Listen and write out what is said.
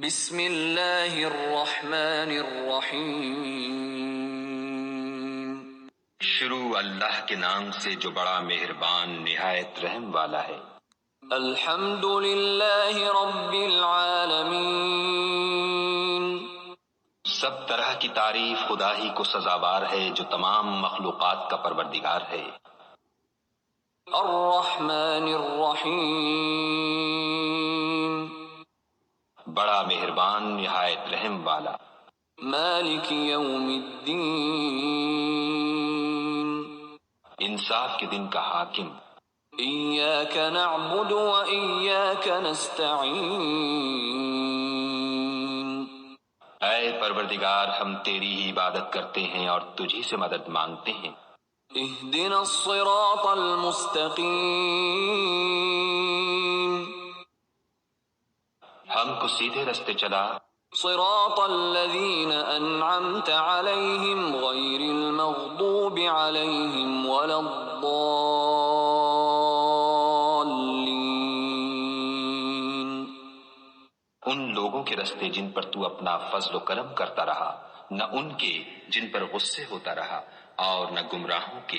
بسم اللہ الرحمن الرحیم۔ شروع اللہ کے نام سے جو بڑا مہربان نہایت رحم والا ہے۔ الحمد للہ رب العالمین۔ سب طرح کی تعریف خدا ہی کو سزاوار ہے جو تمام مخلوقات کا پروردگار ہے۔ الرحمن الرحیم۔ بڑا مہربان نہایت رحم والا۔ مالک یوم الدین۔ انصاف کے دن کا حاکم۔ ایاک نعبد و ایاک نستعین۔ اے پروردگار ہم تیری ہی عبادت کرتے ہیں اور تجھی سے مدد مانگتے ہیں۔ اہدنا الصراط المستقیم۔ ہم کو سیدھے رستے چلا۔ صراط الذین انعمت علیہم غیر المغضوب علیہم ولا الضالین۔ ان لوگوں کے رستے جن پر تو اپنا فضل و کرم کرتا رہا، نہ ان کے جن پر غصے ہوتا رہا، اور نہ گمراہوں کے